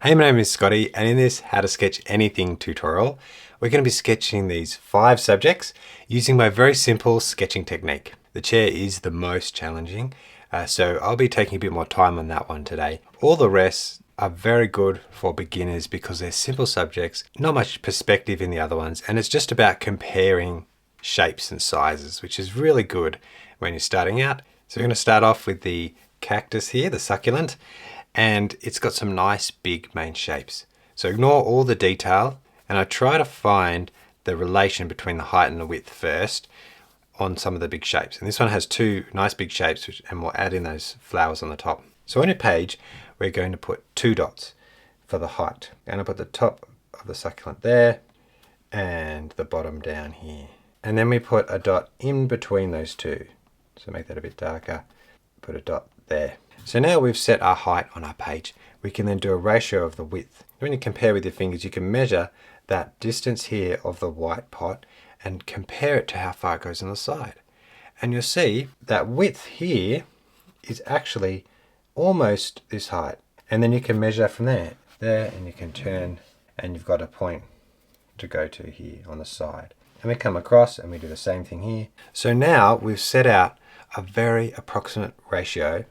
Hey, my name is Scotty, and in this How to Sketch Anything tutorial, we're going to be sketching these 5 subjects using my very simple sketching technique. The chair is the most challenging, so I'll be taking a bit more time on that one today. All the rest are very good for beginners because they're simple subjects, not much perspective in the other ones, and it's just about comparing shapes and sizes, which is really good when you're starting out. So we're going to start off with the cactus here, the succulent, and it's got some nice big main shapes. So ignore all the detail, and I try to find the relation between the height and the width first on some of the big shapes. And this one has 2 nice big shapes, and we'll add in those flowers on the top. So on your page, we're going to put 2 dots for the height. I'm going to put the top of the succulent there and the bottom down here. And then we put a dot in between those 2. So make that a bit darker. Put a dot there. So now we've set our height on our page, we can then do a ratio of the width. When you compare with your fingers, you can measure that distance here of the white pot and compare it to how far it goes on the side. And you'll see that width here is actually almost this height. And then you can measure from there, and you can turn, and you've got a point to go to here on the side. And we come across and we do the same thing here. So now we've set out a very approximate ratio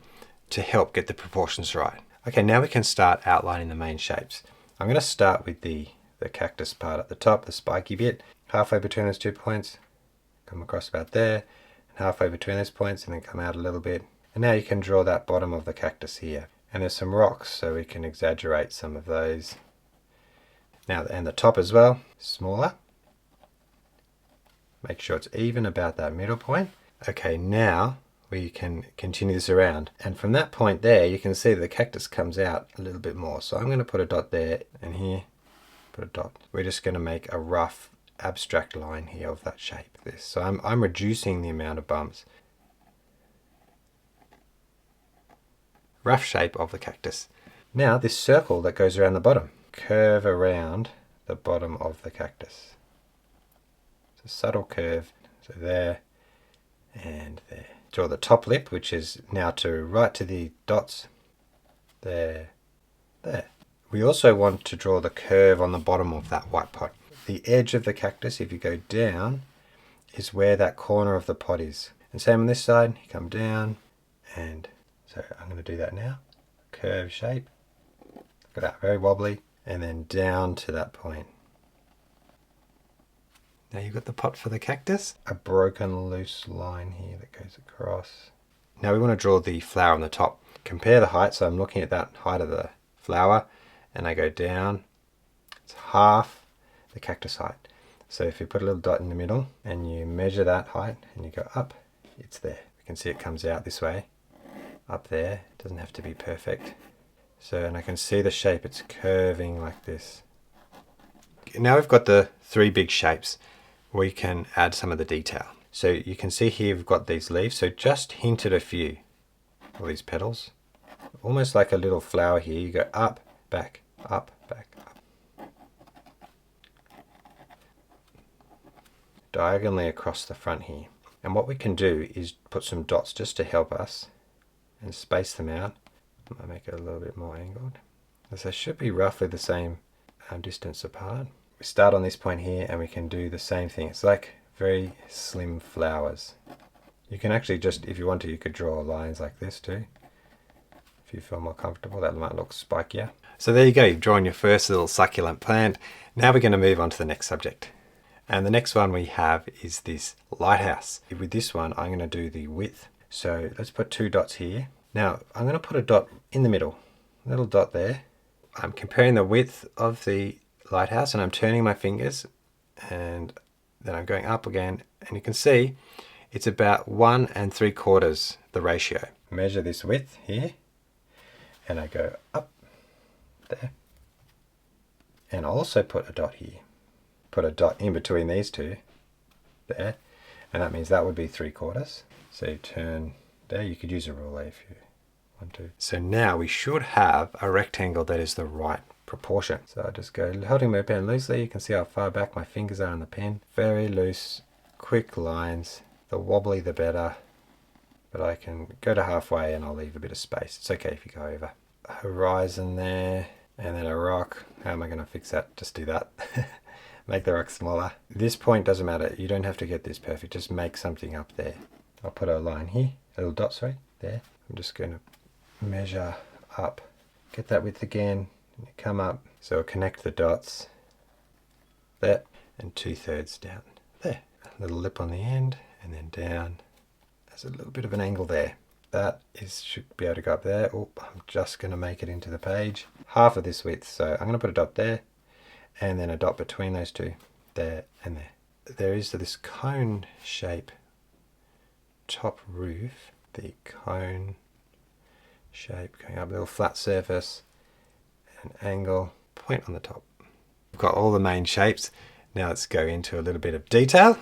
to help get the proportions right. Okay, now we can start outlining the main shapes. I'm going to start with the cactus part at the top, the spiky bit, halfway between those 2 points, come across about there, and halfway between those points, and then come out a little bit. And now you can draw that bottom of the cactus here. And there's some rocks, so we can exaggerate some of those. Now, and the top as well, smaller. Make sure it's even about that middle point. Okay, now we can continue this around, and from that point there you can see the cactus comes out a little bit more. So I'm going to put a dot there, and here put a dot. We're just going to make a rough abstract line here of that shape. So I'm reducing the amount of bumps. Rough shape of the cactus. Now this circle that goes around the bottom, curve around the bottom of the cactus. It's a subtle curve, so there and there. Draw the top lip, which is now right to the dots. There. We also want to draw the curve on the bottom of that white pot. The edge of the cactus, if you go down, is where that corner of the pot is. And same on this side, you come down, and so I'm going to do that now. Curve shape. Look at that, very wobbly. And then down to that point. Now you've got the pot for the cactus. A broken loose line here that goes across. Now we want to draw the flower on the top. Compare the height, so I'm looking at that height of the flower, and I go down. It's half the cactus height. So if you put a little dot in the middle and you measure that height and you go up, it's there. You can see it comes out this way, up there. It doesn't have to be perfect. So, and I can see the shape, it's curving like this. Now we've got the 3 big shapes. We can add some of the detail. So you can see here we've got these leaves, so just hinted a few of these petals. Almost like a little flower here. You go up, back, up, back, up. Diagonally across the front here. And what we can do is put some dots just to help us and space them out. I'll make it a little bit more angled. As they should be roughly the same distance apart. We start on this point here and we can do the same thing. It's like very slim flowers. You can actually just, if you want to, you could draw lines like this too. If you feel more comfortable, that might look spikier. So there you go, you've drawn your first little succulent plant. Now we're going to move on to the next subject. And the next one we have is this lighthouse. With this one, I'm going to do the width. So let's put 2 dots here. Now I'm going to put a dot in the middle, a little dot there. I'm comparing the width of the lighthouse and I'm turning my fingers, and then I'm going up again, and you can see it's about 1 3/4 the ratio. Measure this width here and I go up there, and I'll also put a dot here, put a dot in between these 2 there, and that means that would be 3/4. So you turn there. You could use a ruler if you want to. So now we should have a rectangle that is the right proportion. So I just go holding my pen loosely. You can see how far back my fingers are on the pen. Very loose, quick lines. The wobbly the better. But I can go to halfway and I'll leave a bit of space. It's okay if you go over. Horizon there. And then a rock. How am I going to fix that? Just do that. Make the rock smaller. This point doesn't matter. You don't have to get this perfect. Just make something up there. I'll put a line here. A little dot, sorry. There. I'm just going to measure up. Get that width again. Come up. So we'll connect the dots. There. And 2/3 down. There. A little lip on the end. And then down. There's a little bit of an angle there. That should be able to go up there. Oh, I'm just going to make it into the page. Half of this width. So I'm going to put a dot there. And then a dot between those two. There and there. There is this cone shape top roof. The cone shape going up. A little flat surface. An angle. Point on the top. We've got all the main shapes. Now let's go into a little bit of detail.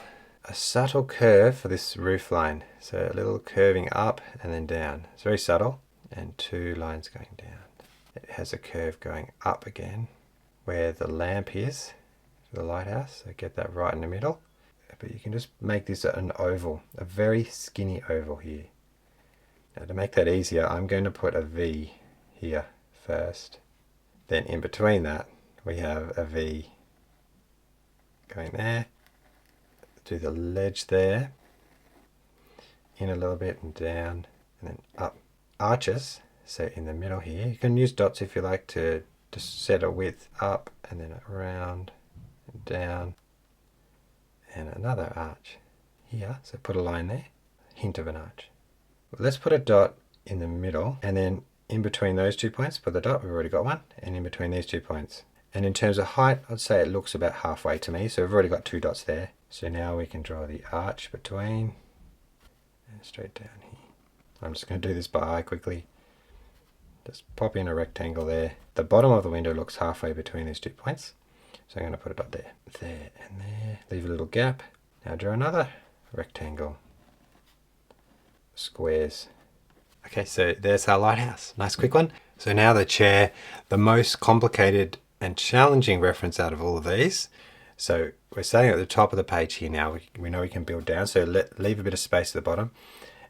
A subtle curve for this roof line. So a little curving up and then down. It's very subtle. And 2 lines going down. It has a curve going up again where the lamp is, the lighthouse. So get that right in the middle. But you can just make this an oval, a very skinny oval here. Now to make that easier, I'm going to put a V here first. Then in between that, we have a V going there. Do the ledge there, in a little bit and down, and then up. Arches, so in the middle here, you can use dots if you like to set a width up, and then around, and down, and another arch here, so put a line there, hint of an arch. Let's put a dot in the middle, and then in between those 2 points, put the dot, we've already got one, and in between these 2 points. And in terms of height, I'd say it looks about halfway to me, so we've already got 2 dots there. So now we can draw the arch between and straight down here. I'm just going to do this by eye quickly. Just pop in a rectangle there. The bottom of the window looks halfway between these 2 points. So I'm going to put a dot there, there and there. Leave a little gap. Now draw another rectangle. Squares. Okay, so there's our lighthouse. Nice quick one. So now the chair, the most complicated and challenging reference out of all of these. So we're starting at the top of the page here now. We know we can build down, so leave a bit of space at the bottom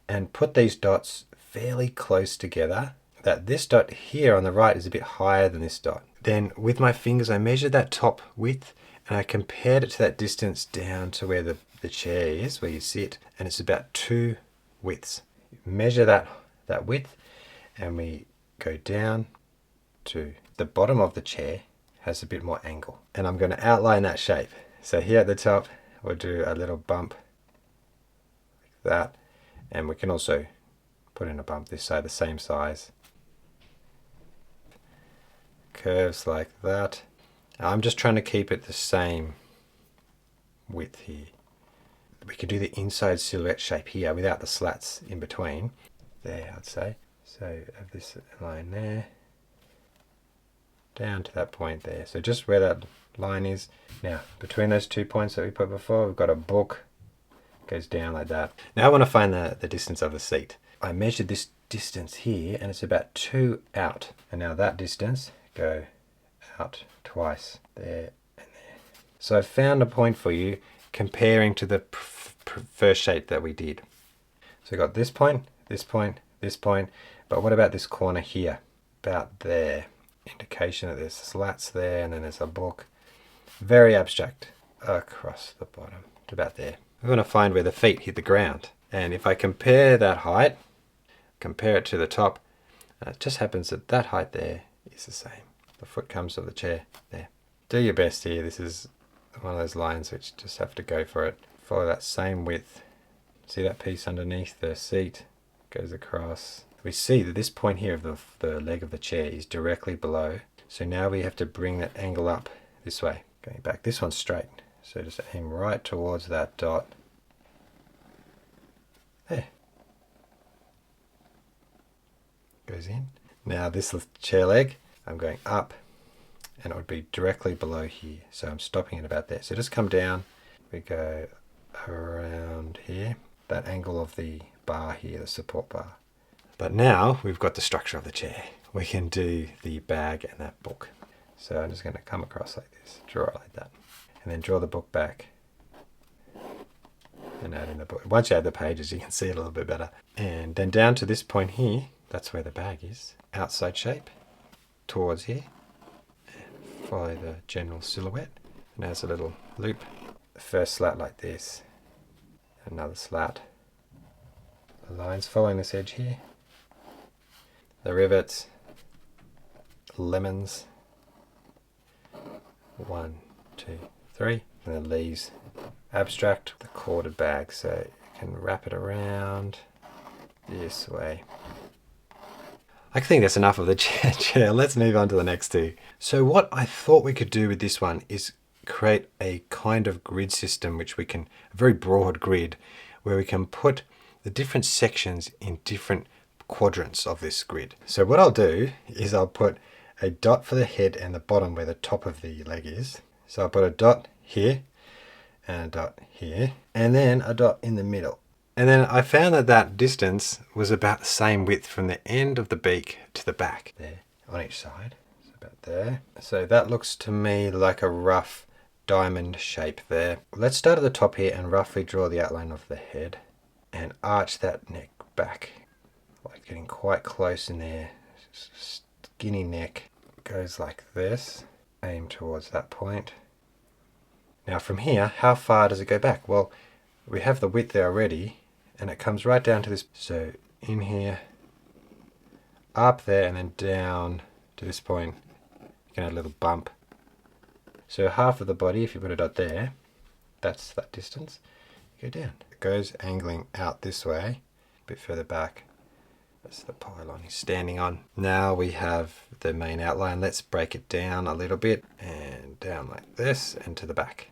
and put these dots fairly close together. That this dot here on the right is a bit higher than this dot. Then with my fingers, I measured that top width and I compared it to that distance down to where the chair is, where you sit, and it's about 2 widths. Measure that width and we go down to the bottom of the chair. Has a bit more angle, and I'm going to outline that shape. So here at the top we'll do a little bump like that, and we can also put in a bump this side the same size. Curves like that. Now I'm just trying to keep it the same width here. We could do the inside silhouette shape here without the slats in between. There, I'd say. So have this line there. Down to that point there. So just where that line is. Now, between those 2 points that we put before, we've got a book. Goes down like that. Now I want to find the distance of the seat. I measured this distance here, and it's about 2 out. And now that distance, go out twice. There and there. So I found a point for you comparing to the first shape that we did. So we've got this point, this point, this point. But what about this corner here? About there. Indication that there's slats there, and then there's a book. Very abstract. Across the bottom to about there. We want to find where the feet hit the ground, and if I compare that height, compare it to the top, it just happens that that height there is the same. The foot comes to the chair there. Do your best here. This is one of those lines which just have to go for it. Follow that same width. See that piece underneath the seat goes across. We see that this point here of the leg of the chair is directly below. So now we have to bring that angle up this way. Going back, this one's straight. So just aim right towards that dot. There. Goes in. Now this chair leg, I'm going up and it would be directly below here. So I'm stopping it about there. So just come down. We go around here. That angle of the bar here, the support bar. But now we've got the structure of the chair. We can do the bag and that book. So I'm just going to come across like this, draw it like that, and then draw the book back and add in the book. Once you add the pages, you can see it a little bit better. And then down to this point here, that's where the bag is. Outside shape towards here. follow the general silhouette. And there's a little loop. The first slat like this, another slat. The lines following this edge here. The rivets, lemons, 1, 2, 3, and then leaves abstract, the corded bag, so you can wrap it around this way. I think that's enough of the chair. Let's move on to the next two. So what I thought we could do with this one is create a kind of grid system, which we can, a very broad grid, where we can put the different sections in different quadrants of this grid. So what I'll do is I'll put a dot for the head and the bottom where the top of the leg is. So I'll put a dot here and a dot here, and then a dot in the middle. And then I found that that distance was about the same width from the end of the beak to the back there on each side. So about there. So that looks to me like a rough diamond shape there. Let's start at the top here and roughly draw the outline of the head and arch that neck back, like getting quite close in there. Skinny neck goes like this. Aim towards that point. Now from here, how far does it go back? Well, we have the width there already, and it comes right down to this. So in here, up there, and then down to this point. You can add a little bump. So half of the body, if you put a dot there, that's that distance. Go down. It goes angling out this way, a bit further back. That's the pylon he's standing on. Now we have the main outline. Let's break it down a little bit and down like this and to the back.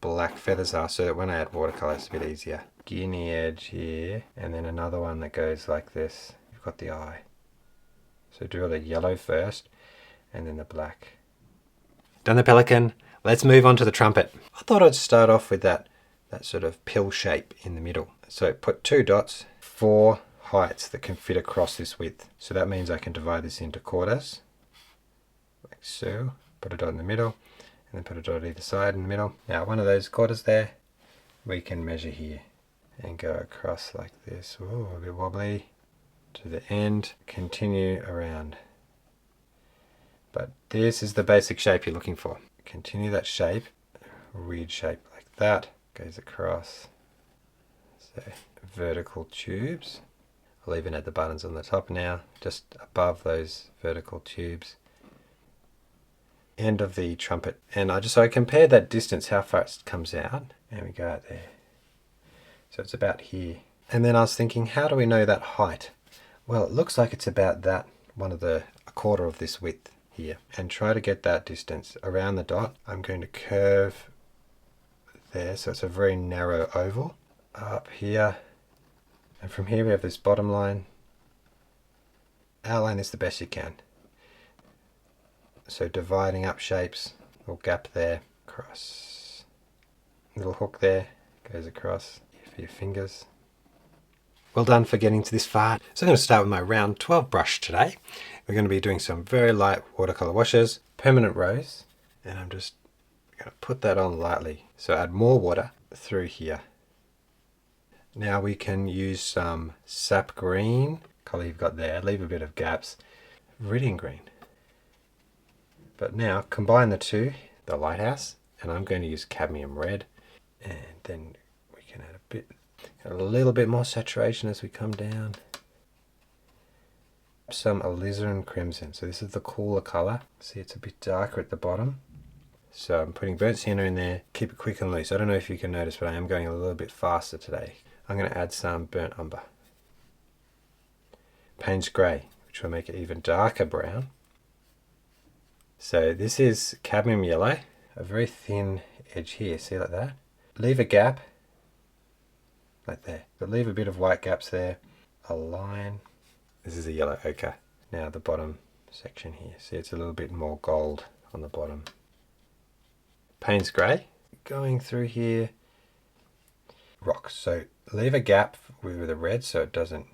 Black feathers are, so that when I add watercolor it's a bit easier. Skinny edge here, and then another one that goes like this. You've got the eye. So draw the yellow first and then the black. Done the pelican, let's move on to the trumpet. I thought I'd start off with that sort of pill shape in the middle. So put 2 dots, 4 heights that can fit across this width. So that means I can divide this into quarters, like so. Put a dot in the middle, and then put a dot either side in the middle. Now one of those quarters there, we can measure here and go across like this. Ooh, a bit wobbly. To the end, continue around. But this is the basic shape you're looking for. Continue that shape, weird shape like that, goes across. So vertical tubes. I'll even add the buttons on the top now, just above those vertical tubes. End of the trumpet. And I compared that distance, how far it comes out, and we go out there. So it's about here. And then I was thinking, how do we know that height? Well, it looks like it's about that, a quarter of this width here, and try to get that distance around the dot. I'm going to curve there, so it's a very narrow oval up here, and from here we have this bottom line. Outline this the best you can. So dividing up shapes, little gap there, across, little hook there, goes across for your fingers. Well done for getting to this far. So I'm going to start with my round 12 brush today. We're going to be doing some very light watercolor washes, permanent rose, and I'm just going to put that on lightly. So add more water through here. Now we can use some sap green, color you've got there, leave a bit of gaps, viridian green. But now combine the two, the lighthouse, and I'm going to use cadmium red, and then we can add a little bit more saturation as we come down. Some alizarin crimson. So this is the cooler color. See, it's a bit darker at the bottom. So I'm putting burnt sienna in there. Keep it quick and loose. I don't know if you can notice, but I am going a little bit faster today. I'm going to add some burnt umber. Payne's grey, which will make it even darker brown. So this is cadmium yellow. A very thin edge here. See, like that. Leave a gap. Like there. But leave a bit of white gaps there. A line. This is a yellow ochre. Now the bottom section here. See, it's a little bit more gold on the bottom. Payne's grey. Going through here. Rocks. So leave a gap with the red so it doesn't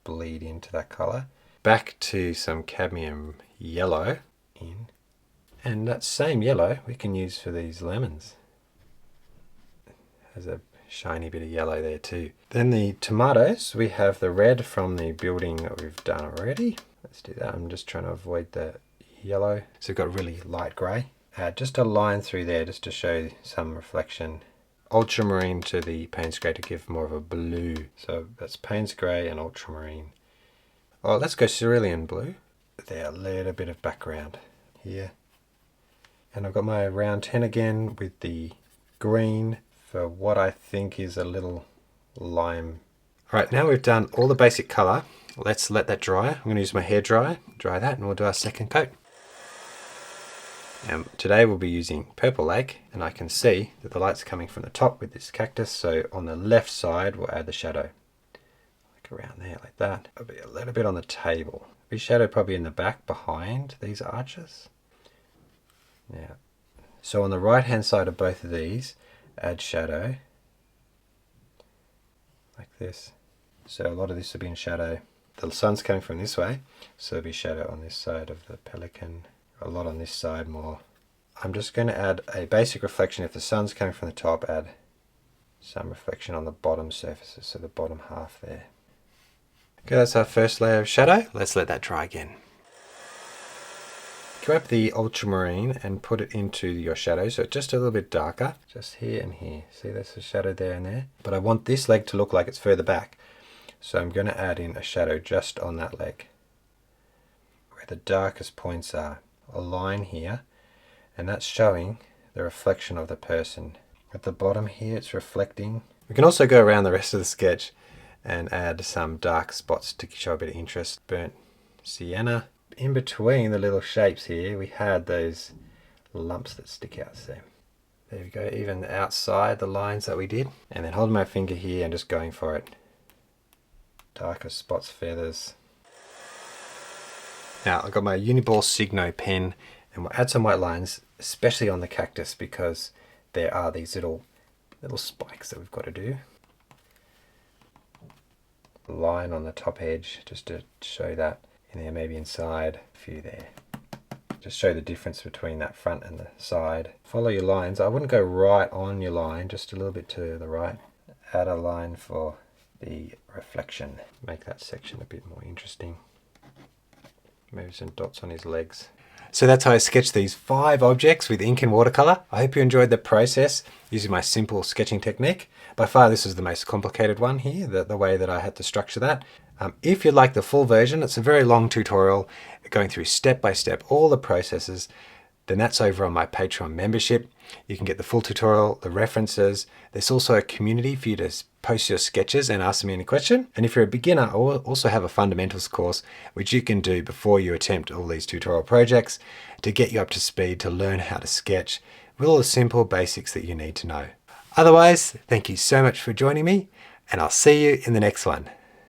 bleed into that colour. Back to some cadmium yellow in. And that same yellow we can use for these lemons. There's a shiny bit of yellow there too. Then the tomatoes, we have the red from the building that we've done already. Let's do that. I'm just trying to avoid the yellow. So we've got really light grey. Just a line through there just to show some reflection. Ultramarine to the Payne's Grey to give more of a blue. So that's Payne's Grey and ultramarine. Oh, let's go cerulean blue. There, a little bit of background here. And I've got my round 10 again with the green for what I think is a little lime. All right, now we've done all the basic color. Let's let that dry. I'm going to use my hairdryer, dry that, and we'll do our second coat. And today we'll be using Purple Lake, and I can see that the light's coming from the top with this cactus, so on the left side we'll add the shadow. Like around there, like that. There'll be a little bit on the table. Be shadow probably in the back behind these arches. Yeah. So on the right hand side of both of these, add shadow. Like this. So a lot of this will be in shadow. The sun's coming from this way, so there'll be shadow on this side of the pelican. A lot on this side more. I'm just going to add a basic reflection. If the sun's coming from the top, add some reflection on the bottom surfaces, so the bottom half there. Okay, that's our first layer of shadow. Let's let that dry again. Grab the ultramarine and put it into your shadow, so it's just a little bit darker, just here and here. See, there's a shadow there and there. But I want this leg to look like it's further back. So I'm going to add in a shadow just on that leg, where the darkest points are. A line here, and that's showing the reflection of the person. At the bottom here, it's reflecting. We can also go around the rest of the sketch and add some dark spots to show a bit of interest. Burnt sienna. In between the little shapes here, we had those lumps that stick out. So there we go, even outside the lines that we did. And then holding my finger here and just going for it. Darker spots, feathers. Now I've got my Uniball Signo pen, and we'll add some white lines, especially on the cactus, because there are these little spikes that we've got to do. Line on the top edge just to show that. And there, maybe inside, a few there. Just show the difference between that front and the side. Follow your lines. I wouldn't go right on your line, just a little bit to the right. Add a line for the reflection. Make that section a bit more interesting. Maybe some dots on his legs. So that's how I sketched these 5 objects with ink and watercolor. I hope you enjoyed the process using my simple sketching technique. By far this is the most complicated one here, the way that I had to structure that. If you'd like the full version, it's a very long tutorial going through step by step all the processes, then that's over on my Patreon membership. You can get the full tutorial, the references. There's also a community for you to post your sketches and ask me any question. And if you're a beginner, I also have a fundamentals course, which you can do before you attempt all these tutorial projects to get you up to speed to learn how to sketch with all the simple basics that you need to know. Otherwise, thank you so much for joining me, and I'll see you in the next one.